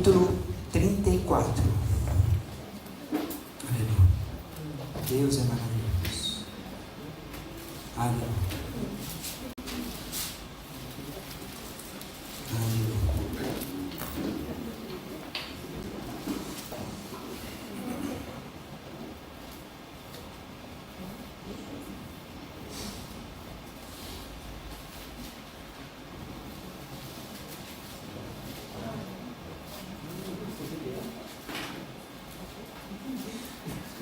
capítulo 34. Aleluia. Deus é maravilhoso. Aleluia. Aleluia.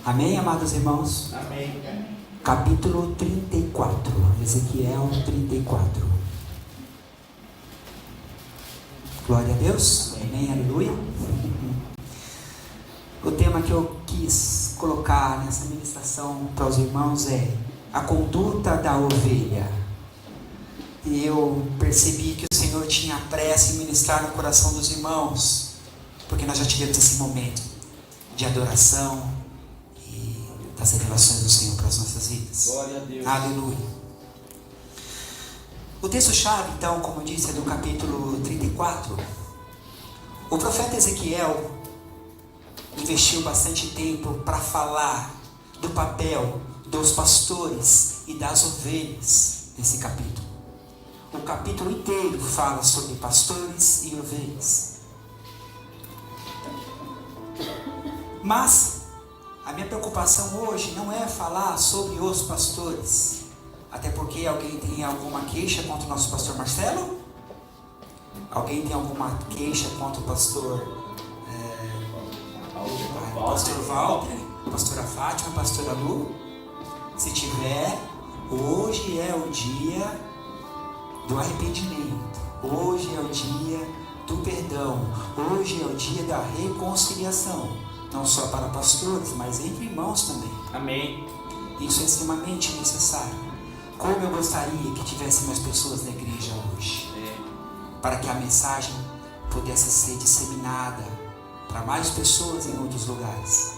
Amém, amados irmãos? Amém. Capítulo 34, Ezequiel 34. Glória a Deus. Amém, aleluia. O tema que eu quis colocar nessa ministração para os irmãos é a conduta da ovelha. E eu percebi que o Senhor tinha pressa em ministrar no coração dos irmãos, porque nós já tivemos esse momento de adoração das revelações do Senhor para as nossas vidas. Glória a Deus. Aleluia. O texto-chave, então, como eu disse, é do capítulo 34. O profeta Ezequiel investiu bastante tempo para falar do papel dos pastores e das ovelhas nesse capítulo. O capítulo inteiro fala sobre pastores e ovelhas. Mas a minha preocupação hoje não é falar sobre os pastores, até porque alguém tem alguma queixa contra o nosso pastor Marcelo? Alguém tem alguma queixa contra o pastor Walter, pastora Fátima, pastora Lu? Se tiver, hoje é o dia do arrependimento, hoje é o dia do perdão, hoje é o dia da reconciliação. Não só para pastores, mas entre irmãos também. Amém. Isso é extremamente necessário. Como eu gostaria que tivesse mais pessoas na igreja hoje, para que a mensagem pudesse ser disseminada para mais pessoas em outros lugares.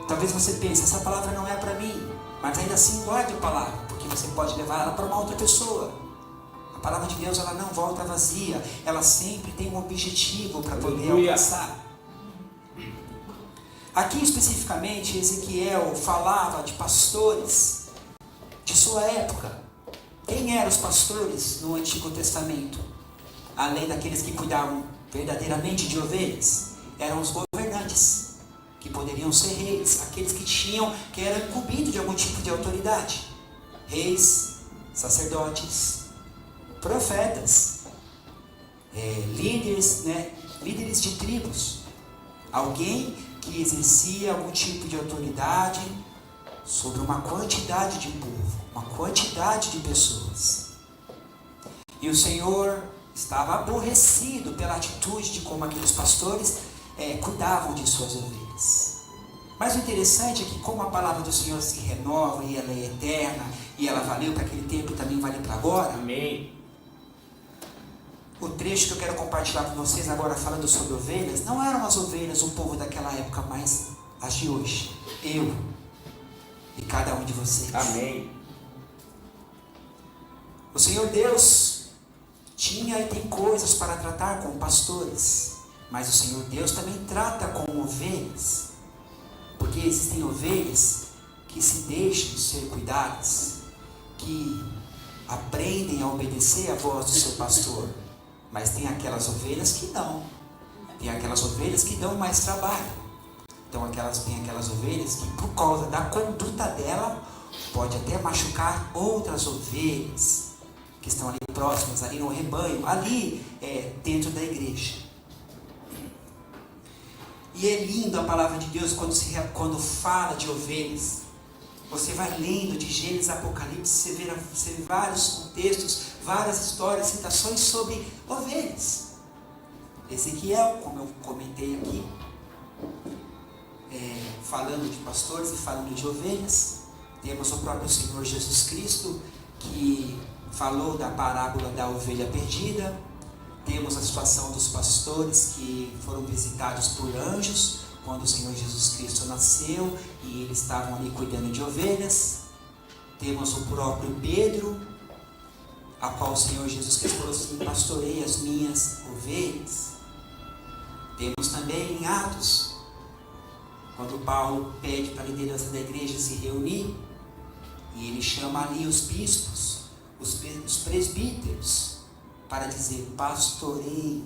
Talvez você pense, essa palavra não é para mim, mas ainda assim guarde a palavra, porque você pode levar ela para uma outra pessoa. A palavra de Deus, ela não volta vazia, ela sempre tem um objetivo para poder alcançar. Aqui especificamente Ezequiel falava de pastores de sua época. Quem eram os pastores no Antigo Testamento? Além daqueles que cuidavam verdadeiramente de ovelhas, eram os governantes, que poderiam ser reis, aqueles que eram incumbidos de algum tipo de autoridade. Reis, sacerdotes, profetas, líderes de tribos, alguém que exercia algum tipo de autoridade sobre uma quantidade de povo, uma quantidade de pessoas. E o Senhor estava aborrecido pela atitude de como aqueles pastores cuidavam de suas ovelhas. Mas o interessante é que como a palavra do Senhor se renova e ela é eterna, e ela valeu para aquele tempo e também vale para agora. Amém. O trecho que eu quero compartilhar com vocês agora falando sobre ovelhas, não eram as ovelhas o povo daquela época, mas as de hoje. Eu e cada um de vocês. Amém. O Senhor Deus tinha e tem coisas para tratar com pastores, mas o Senhor Deus também trata com ovelhas, porque existem ovelhas que se deixam ser cuidadas, que aprendem a obedecer à voz do seu pastor. Mas tem aquelas ovelhas que não. Tem aquelas ovelhas que dão mais trabalho. Então tem aquelas ovelhas que por causa da conduta dela pode até machucar outras ovelhas que estão ali próximas, ali no rebanho, ali dentro da igreja. E é lindo a palavra de Deus quando fala de ovelhas. Você vai lendo de Gênesis a Apocalipse, você vê vários contextos, várias histórias, citações sobre ovelhas. Ezequiel, como eu comentei aqui, falando de pastores e falando de ovelhas. Temos o próprio Senhor Jesus Cristo, que falou da parábola da ovelha perdida. Temos a situação dos pastores que foram visitados por anjos, quando o Senhor Jesus Cristo nasceu e eles estavam ali cuidando de ovelhas. Temos o próprio Pedro, a qual o Senhor Jesus Cristo falou assim: pastorei as minhas ovelhas. Temos também em Atos, quando Paulo pede para a liderança da igreja se reunir, e ele chama ali os bispos, os presbíteros, para dizer: pastorei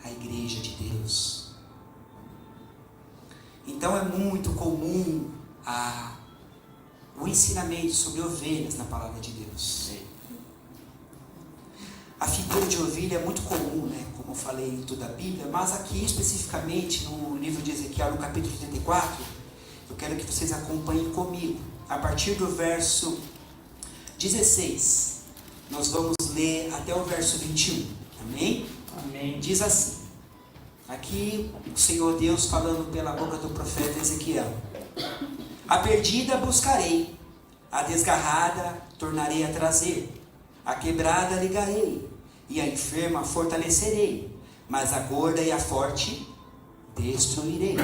a igreja de Deus. Então é muito comum o ensinamento sobre ovelhas na palavra de Deus. A figura de ovelha é muito comum, né? Como eu falei em toda a Bíblia, mas aqui especificamente no livro de Ezequiel, no capítulo 34, eu quero que vocês acompanhem comigo. A partir do verso 16, nós vamos ler até o verso 21. Amém? Amém. Diz assim, aqui o Senhor Deus falando pela boca do profeta Ezequiel: a perdida buscarei, a desgarrada tornarei a trazer, a quebrada ligarei, e a enferma fortalecerei, mas a gorda e a forte destruirei.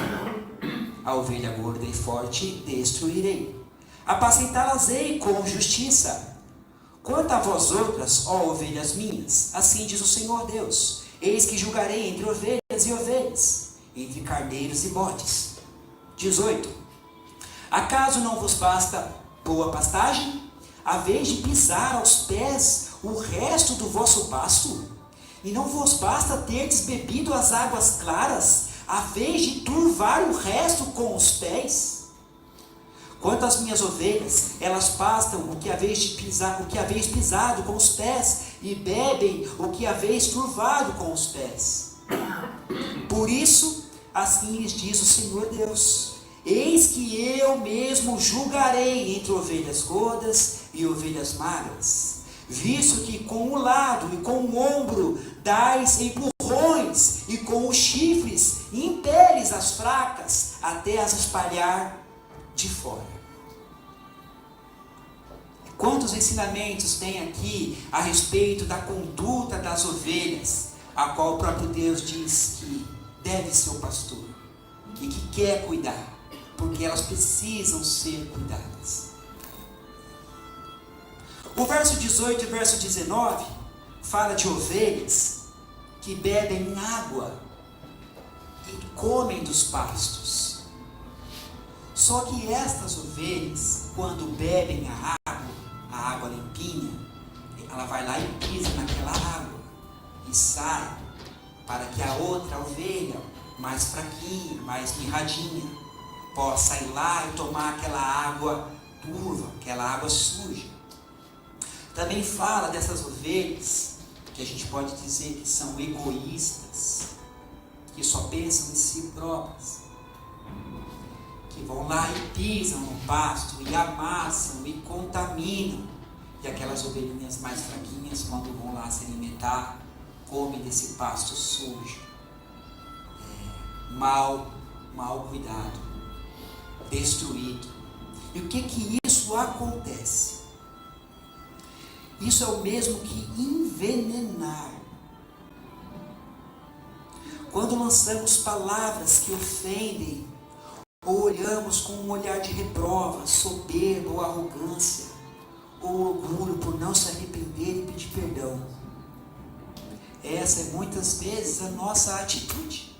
A ovelha gorda e forte destruirei. Apacentá-las-ei com justiça. Quanto a vós outras, ó ovelhas minhas, assim diz o Senhor Deus: eis que julgarei entre ovelhas e ovelhas, entre carneiros e bodes. 18. Acaso não vos basta boa pastagem, a vez de pisar aos pés o resto do vosso pasto? E não vos basta terdes bebido as águas claras, a vez de turvar o resto com os pés? Quanto às minhas ovelhas, elas pastam o que haveis pisado com os pés, e bebem o que haveis turvado com os pés. Por isso, assim lhes diz o Senhor Deus: eis que eu mesmo julgarei entre ovelhas gordas e ovelhas magras, visto que com o lado e com o ombro dais empurrões, e com os chifres impeles as fracas, até as espalhar de fora. Quantos ensinamentos tem aqui a respeito da conduta das ovelhas, a qual o próprio Deus diz que deve ser o pastor, e que quer cuidar, porque elas precisam ser cuidadas. O verso 18 e verso 19 fala de ovelhas que bebem água e comem dos pastos. Só que estas ovelhas, quando bebem a água limpinha, ela vai lá e pisa naquela água e sai, para que a outra ovelha, mais fraquinha, mais mirradinha, possa ir lá e tomar aquela água turva, aquela água suja. Também fala dessas ovelhas que a gente pode dizer que são egoístas, que só pensam em si próprias, que vão lá e pisam no pasto, e amassam, e contaminam, e aquelas ovelhinhas mais fraquinhas, quando vão lá se alimentar, comem desse pasto sujo, mal cuidado, destruído. E o que isso acontece? Isso é o mesmo que envenenar. Quando lançamos palavras que ofendem, ou olhamos com um olhar de reprova, soberba ou arrogância, ou orgulho por não se arrepender e pedir perdão, essa é muitas vezes a nossa atitude.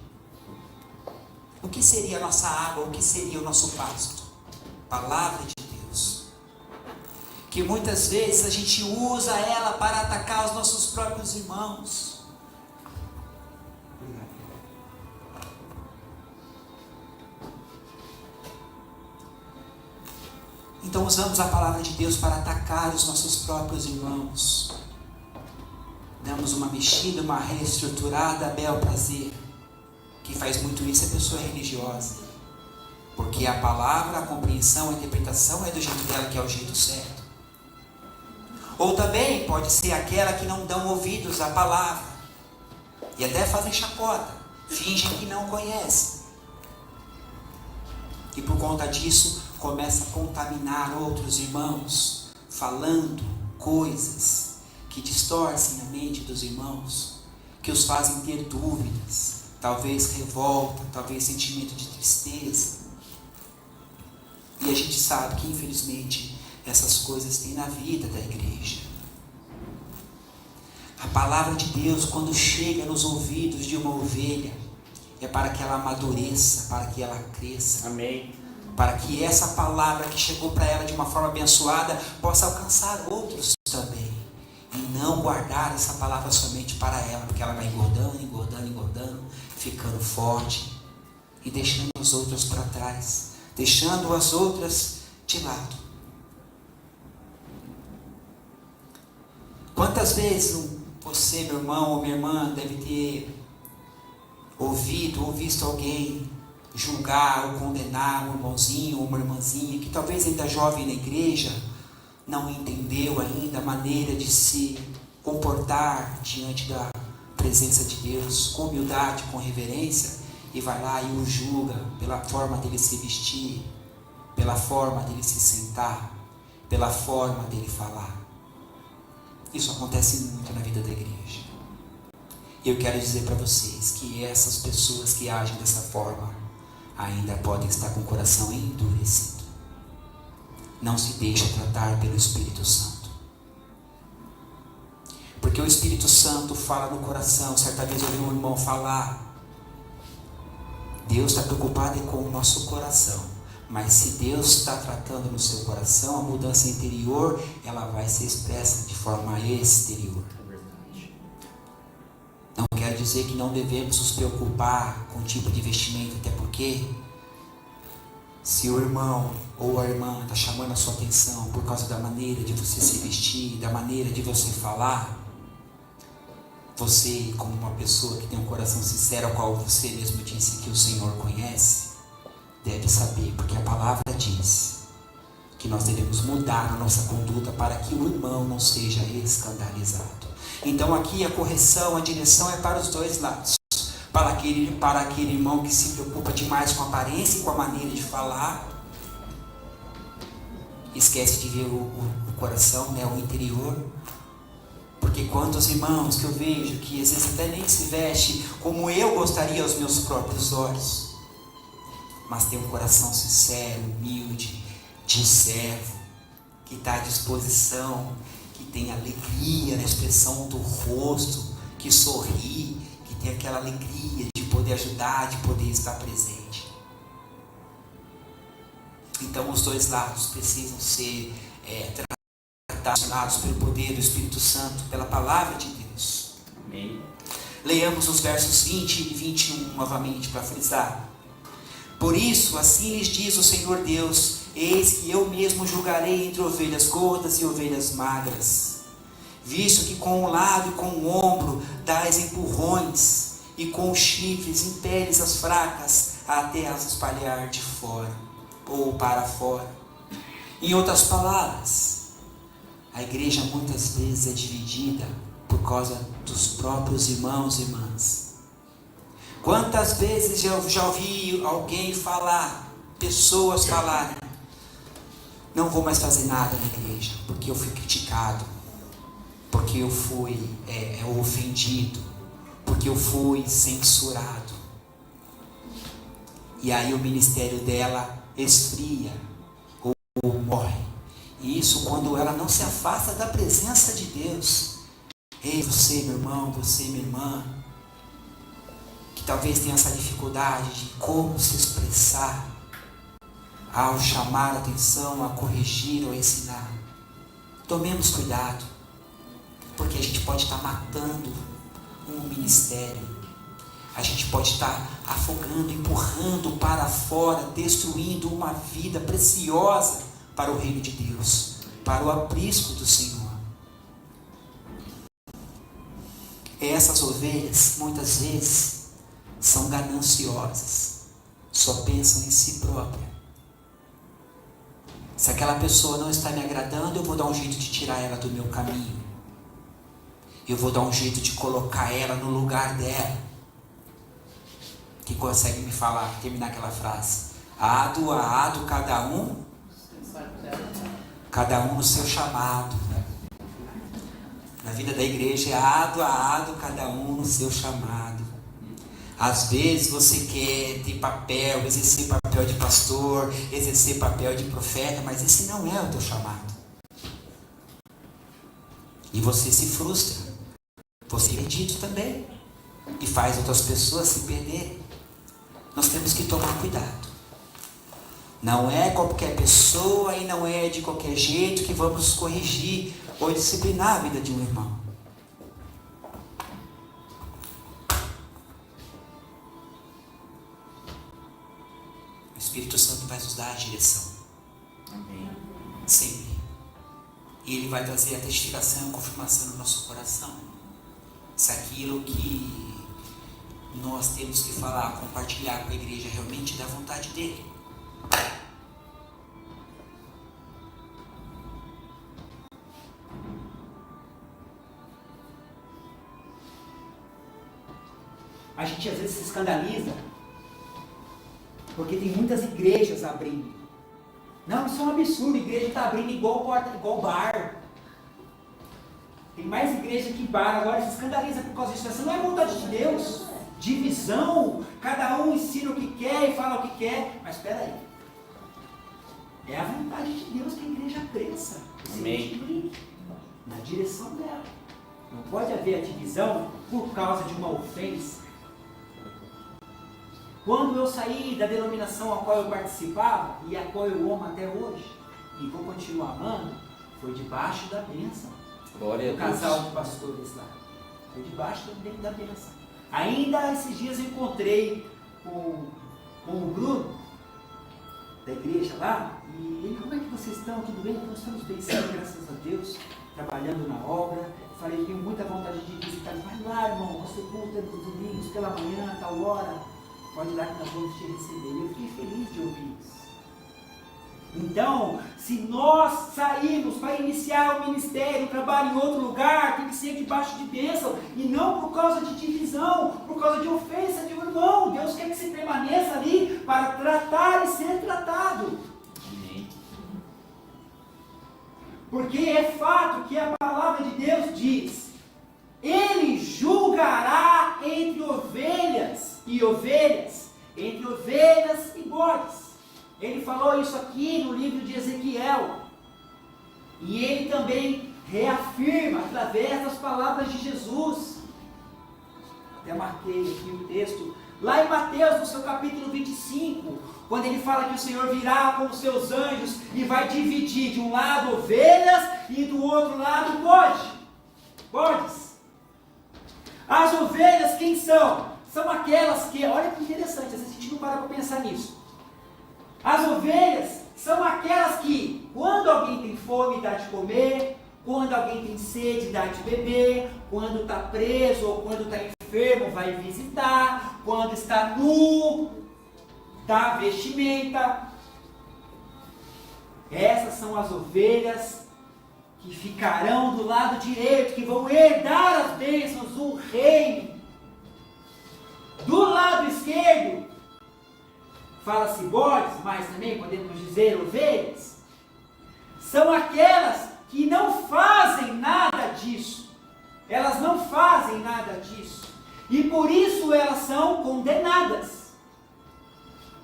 O que seria a nossa água? O que seria o nosso pasto? Palavra de Deus. Que muitas vezes a gente usa ela para atacar os nossos próprios irmãos. Então usamos a palavra de Deus para atacar os nossos próprios irmãos. Damos uma mexida, uma reestruturada a bel prazer. Quem faz muito isso é pessoa religiosa. Porque a palavra, a compreensão, a interpretação é do jeito dela, que é o jeito certo. Ou também pode ser aquela que não dão ouvidos à palavra. E até fazem chacota. Fingem que não conhecem. E por conta disso, começa a contaminar outros irmãos, falando coisas que distorcem a mente dos irmãos, que os fazem ter dúvidas, talvez revolta, talvez sentimento de tristeza. E a gente sabe que infelizmente essas coisas tem na vida da igreja. A palavra de Deus, quando chega nos ouvidos de uma ovelha, é para que ela amadureça, para que ela cresça. Amém. Para que essa palavra que chegou para ela de uma forma abençoada possa alcançar outros também. E não guardar essa palavra somente para ela, porque ela vai engordando, engordando, engordando, ficando forte e deixando as outras para trás, deixando as outras de lado. Quantas vezes você, meu irmão ou minha irmã, deve ter ouvido ou visto alguém julgar ou condenar um irmãozinho ou uma irmãzinha que talvez ainda jovem na igreja não entendeu ainda a maneira de se comportar diante da presença de Deus, com humildade, com reverência, e vai lá e o julga pela forma dele se vestir, pela forma dele se sentar, pela forma dele falar. Isso acontece muito na vida da igreja. Eu quero dizer para vocês que essas pessoas que agem dessa forma ainda podem estar com o coração endurecido. Não se deixe tratar pelo Espírito Santo. Porque o Espírito Santo fala no coração. Certa vez eu ouvi um irmão falar: Deus está preocupado com o nosso coração. Mas se Deus está tratando no seu coração, a mudança interior, ela vai ser expressa de forma exterior. Não quer dizer que não devemos nos preocupar com o tipo de vestimento, até porque se o irmão ou a irmã está chamando a sua atenção por causa da maneira de você se vestir, da maneira de você falar, você, como uma pessoa que tem um coração sincero, ao qual você mesmo disse que o Senhor conhece, deve saber, porque a palavra diz que nós devemos mudar a nossa conduta para que o irmão não seja escandalizado. Então aqui a correção, a direção é para os dois lados. Para aquele irmão que se preocupa demais com a aparência e com a maneira de falar, esquece de ver o coração, né, o interior. Porque quantos irmãos que eu vejo que às vezes até nem se veste como eu gostaria aos meus próprios olhos, mas tem um coração sincero, humilde, de servo, que está à disposição, que tem alegria na expressão do rosto, que sorri, que tem aquela alegria de poder ajudar, de poder estar presente. Então os dois lados precisam ser tratados pelo poder do Espírito Santo, pela palavra de Deus. Amém. Leiamos os versos 20 e 21 novamente para frisar. Por isso, assim lhes diz o Senhor Deus: eis que eu mesmo julgarei entre ovelhas gordas e ovelhas magras, visto que com o lado e com o ombro dás empurrões, e com os chifres impeles as fracas até as espalhar de fora, ou para fora. Em outras palavras, a igreja muitas vezes é dividida por causa dos próprios irmãos e irmãs. Quantas vezes eu já ouvi alguém falar, pessoas falarem: não vou mais fazer nada na igreja, porque eu fui criticado, porque eu fui ofendido, porque eu fui censurado. E aí o ministério dela esfria ou morre. E isso quando ela não se afasta da presença de Deus. Ei, você, meu irmão, você, minha irmã, que talvez tenha essa dificuldade de como se expressar ao chamar a atenção, a corrigir ou a ensinar. Tomemos cuidado, porque a gente pode estar matando um ministério, a gente pode estar afogando, empurrando para fora, destruindo uma vida preciosa para o reino de Deus, para o aprisco do Senhor. Essas ovelhas, muitas vezes, são gananciosas, só pensam em si própria. Se aquela pessoa não está me agradando, eu vou dar um jeito de tirar ela do meu caminho. Eu vou dar um jeito de colocar ela no lugar dela. Que consegue me falar, terminar aquela frase: ado a ado, cada um no seu chamado. Na vida da igreja é ado a ado, cada um no seu chamado. Às vezes você quer ter papel, exercer papel de pastor, exercer papel de profeta, mas esse não é o teu chamado. E você se frustra. Você é perdido também. E faz outras pessoas se perderem. nós temos que tomar cuidado. Não é qualquer pessoa e não é de qualquer jeito que vamos corrigir ou disciplinar a vida de um irmão. O Espírito Santo vai nos dar a direção. Amém. Sempre. E Ele vai trazer a testificação, a confirmação no nosso coração. Se aquilo que nós temos que falar, compartilhar com a igreja realmente da vontade dEle. A gente às vezes se escandaliza porque tem muitas igrejas abrindo. Não, isso é um absurdo, a igreja está abrindo igual bar. Tem mais igreja que bar, agora se escandaliza por causa disso. Essa não é a vontade de Deus. Divisão, cada um ensina o que quer e fala o que quer. Mas espera aí. É a vontade de Deus que a igreja cresça. Amém. Na direção dela. Não pode haver a divisão por causa de uma ofensa. Quando eu saí da denominação a qual eu participava e a qual eu amo até hoje, e vou continuar amando, foi debaixo da bênção. Glória do a Deus. casal de pastores lá. Foi debaixo da bênção. Ainda esses dias eu encontrei com o Bruno, da igreja lá, e ele, como é que vocês estão? Tudo bem? Nós estamos bem, sim, graças a Deus, trabalhando na obra. Falei, tenho muita vontade de visitar. Vai lá, irmão, você culta nos domingos, pela manhã, tal hora. Pode ir lá que nós vamos te receber. E eu fiquei feliz de ouvir isso. Então, se nós sairmos para iniciar o ministério, o trabalho em outro lugar, tem que ser debaixo de bênção, e não por causa de divisão, por causa de ofensa de um irmão. Deus quer que você permaneça ali para tratar e ser tratado. Amém. Porque é fato que a palavra de Deus diz: Ele julgará entre ovelhas e ovelhas, entre ovelhas e bodes. Ele falou isso aqui no livro de Ezequiel. E ele também reafirma através das palavras de Jesus. Até marquei aqui o texto. Lá em Mateus, no seu capítulo 25, quando ele fala que o Senhor virá com os seus anjos e vai dividir de um lado ovelhas e do outro lado bodes. As ovelhas quem são? São aquelas que, olha que interessante, às vezes a gente não para pensar nisso. As ovelhas são aquelas que, quando alguém tem fome, dá de comer, quando alguém tem sede, dá de beber, quando está preso ou quando está enfermo, vai visitar, quando está nu, dá vestimenta. Essas são as ovelhas que ficarão do lado direito, que vão herdar as bênçãos do reino. Do lado esquerdo, fala-se bodes, mas também podemos dizer ovelhas, são aquelas que não fazem nada disso. Elas não fazem nada disso. E por isso elas são condenadas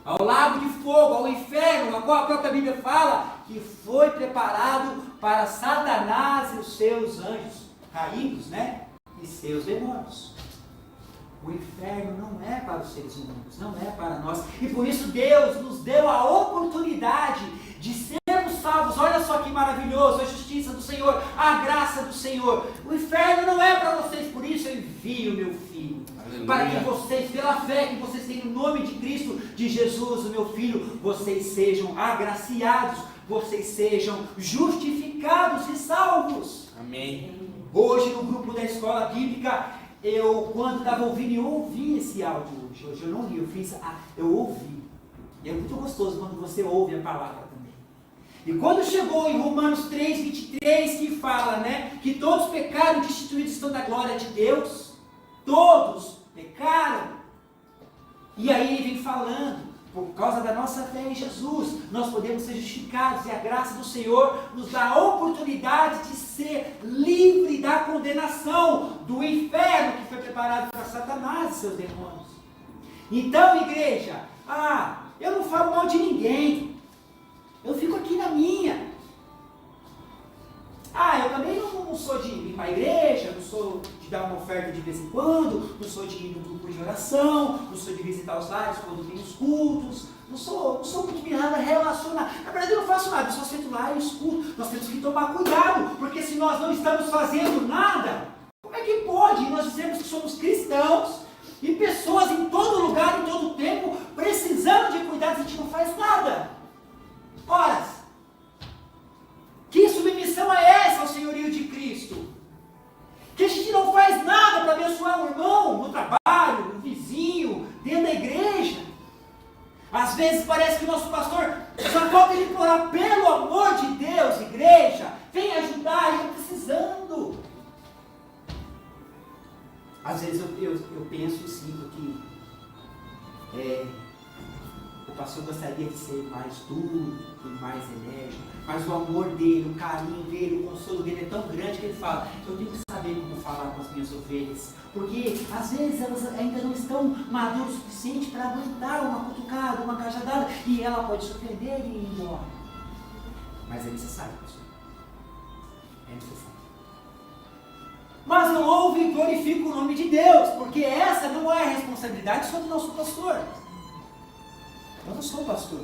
ao lago de fogo, ao inferno, a qual a própria Bíblia fala que foi preparado para Satanás e os seus anjos caídos, e seus demônios. O inferno não é para os seres humanos, não é para nós. E por isso Deus nos deu a oportunidade de sermos salvos. Olha só que maravilhoso, a justiça do Senhor, a graça do Senhor. O inferno não é para vocês, por isso eu envio o meu Filho. Aleluia. Para que vocês, pela fé que vocês têm no nome de Cristo, de Jesus, o meu Filho, vocês sejam agraciados, vocês sejam justificados e salvos. Amém. Hoje no grupo da escola bíblica, quando estava ouvindo, eu ouvi esse áudio hoje eu não li, eu ouvi. E é muito gostoso quando você ouve a palavra também. E quando chegou em Romanos 3:23, que fala, que todos pecaram e destituídos estão da glória de Deus, todos pecaram. E aí ele vem falando, por causa da nossa fé em Jesus, nós podemos ser justificados, e a graça do Senhor nos dá a oportunidade de ser livre da condenação do inferno que foi preparado para Satanás e seus demônios. Então, igreja, eu não falo mal de ninguém, eu fico aqui na minha. Eu também não sou de ir para a igreja, não sou de dar uma oferta de vez em quando, não sou de ir no grupo de oração, não sou de visitar os lares quando tem os cultos, não sou muito de nada relacionado. Na verdade eu não faço nada, eu só sento lá e escuto. Nós temos que tomar cuidado, porque se nós não estamos fazendo nada, como é que pode nós dizermos que somos cristãos e pessoas em todo lugar, em todo tempo, precisando de cuidados, a gente não faz nada? Ora, que submissão é essa ao senhorio de Cristo? Que a gente não faz nada para abençoar o irmão, no trabalho, no vizinho, dentro da igreja. Às vezes parece que o nosso pastor só falta ele implorar, pelo amor de Deus, igreja, vem ajudar, eu estou precisando. Às vezes eu penso e sinto que o pastor gostaria de ser mais duro e mais enérgico, mas o amor dele, o carinho dele, o consolo dele é tão grande que ele fala, eu tenho que saber como falar com as minhas ovelhas, porque às vezes elas ainda não estão maduras o suficiente para aguentar uma cutucada, uma cajadada, e ela pode se ofender e ir embora. Mas é necessário, pastor. É necessário. Mas não ouve e glorifica o nome de Deus, porque essa não é a responsabilidade só do nosso pastor. Eu não sou pastor,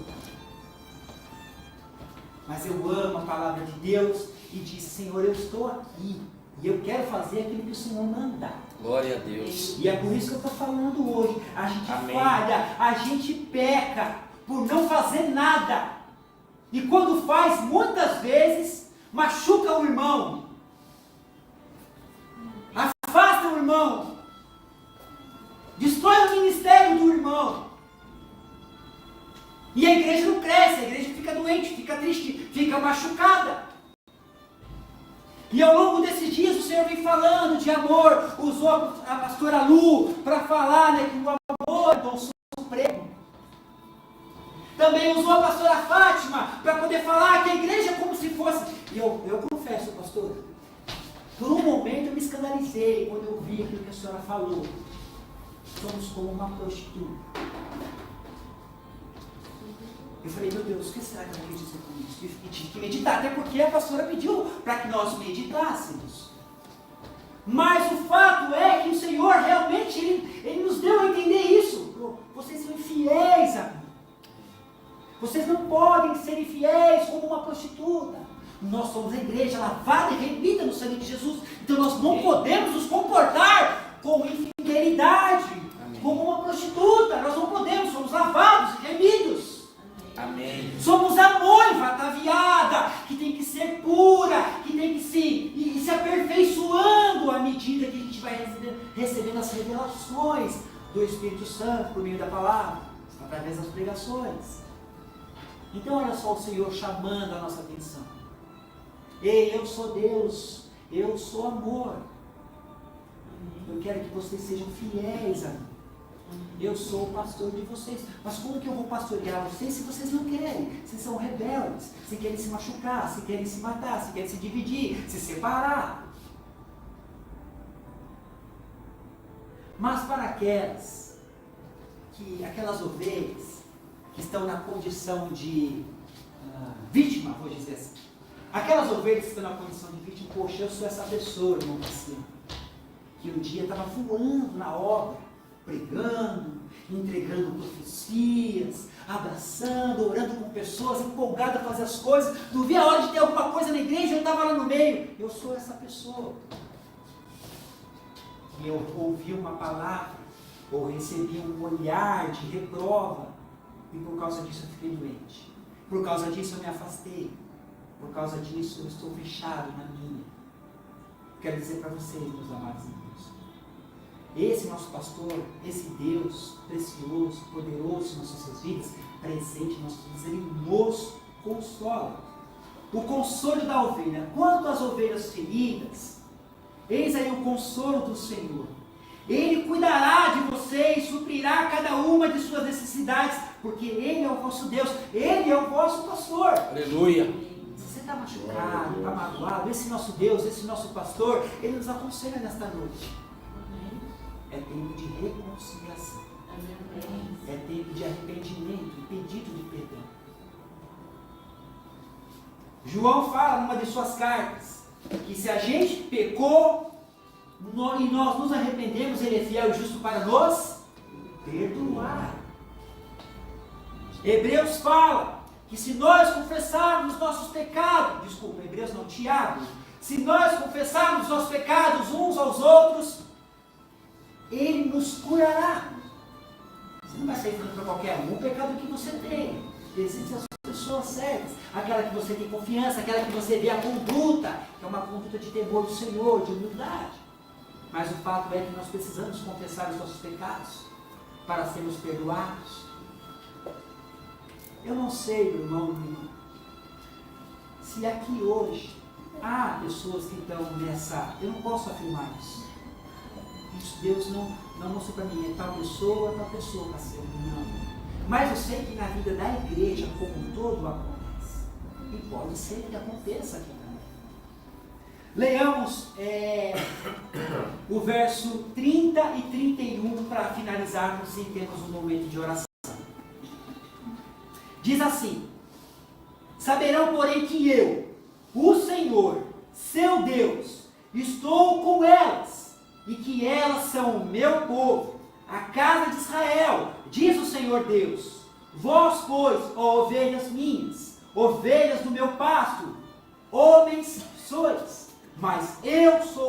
mas eu amo a palavra de Deus e disse, Senhor, eu estou aqui e eu quero fazer aquilo que o Senhor mandar. Glória a Deus. E é por isso que eu estou falando hoje. A gente Amém. falha, a gente peca por não fazer nada. E quando faz, muitas vezes, machuca o irmão. Afasta o irmão. Destrói o ministério do irmão. E a igreja não cresce, a igreja fica doente, fica triste, fica machucada. E ao longo desses dias o Senhor vem falando de amor, usou a pastora Lu para falar, que o amor é o dom supremo. Também usou a pastora Fátima para poder falar que a igreja é como se fosse... E eu confesso, pastor, por um momento eu me escandalizei quando eu vi aquilo que a senhora falou. Somos como uma prostituta. Eu falei, meu Deus, o que será que eu quis dizer com isso? E tive que meditar, até porque a pastora pediu para que nós meditássemos. Mas o fato é que o Senhor realmente, Ele nos deu a entender isso. Vocês são infiéis a mim. Vocês não podem ser infiéis como uma prostituta. Nós somos a igreja lavada e remida no sangue de Jesus. Então nós não podemos nos comportar com infidelidade, como uma prostituta. Nós não podemos, somos lavados e remidos. Amém. Somos a noiva ataviada, que tem que ser pura, que tem que se aperfeiçoando à medida que a gente vai recebendo as revelações do Espírito Santo por meio da palavra, através das pregações. Então olha só o Senhor chamando a nossa atenção. Ei, eu sou Deus, eu sou amor. Eu quero que vocês sejam fiéis a mim. Eu sou o pastor de vocês. Mas como que eu vou pastorear vocês se vocês não querem? Vocês são rebeldes, se querem se machucar, se querem se matar, se querem se dividir, se separar. Mas para aquelas ovelhas que estão na condição de vítima, vou dizer assim. Aquelas ovelhas que estão na condição de vítima, poxa, eu sou essa pessoa, irmão Cassiano, que um dia estava voando na obra, pregando, entregando profecias, abraçando, orando com pessoas, empolgado a fazer as coisas, não via a hora de ter alguma coisa na igreja, eu estava lá no meio. Eu sou essa pessoa. E eu ouvi uma palavra, ou recebi um olhar de reprova, e por causa disso eu fiquei doente. Por causa disso eu me afastei. Por causa disso eu estou fechado na minha. Quero dizer para vocês, meus amados irmãos, esse nosso pastor, esse Deus precioso, poderoso nas nossas vidas, presente em nossas vidas, Ele nos consola. O consolo da ovelha. Quanto às ovelhas feridas, eis aí o consolo do Senhor. Ele cuidará de vocês, suprirá cada uma de suas necessidades, porque Ele é o vosso Deus, Ele é o vosso pastor. Aleluia. Se você está machucado, está magoado, esse nosso Deus, esse nosso pastor, Ele nos aconselha nesta noite. É tempo de reconciliação. É tempo de arrependimento e pedido de perdão. João fala numa de suas cartas que se a gente pecou e nós nos arrependemos, Ele é fiel e justo para nos perdoar. Hebreus fala que se nós confessarmos nossos pecados, desculpa, Hebreus não, Tiago, se nós confessarmos nossos pecados uns aos outros, Ele nos curará. Você não vai sair falando para qualquer um o pecado que você tem. Existem as pessoas certas, aquela que você tem confiança, aquela que você vê a conduta, que é uma conduta de temor do Senhor, de humildade. Mas o fato é que nós precisamos confessar os nossos pecados para sermos perdoados. Eu não sei, meu irmão, minha irmã, se aqui hoje há pessoas que estão nessa... Eu não posso afirmar isso. Isso Deus não mostrou para mim, é tal pessoa, Marcelo, não. Mas eu sei que na vida da igreja como um todo acontece. E pode ser que aconteça aqui também. Leamos o verso 30 e 31 para finalizarmos e termos um momento de oração. Diz assim: saberão, porém, que eu, o Senhor, seu Deus, estou com elas, e que elas são o meu povo, a casa de Israel, diz o Senhor Deus. Vós, pois, ó ovelhas minhas, ovelhas do meu pasto, homens sois, mas eu sou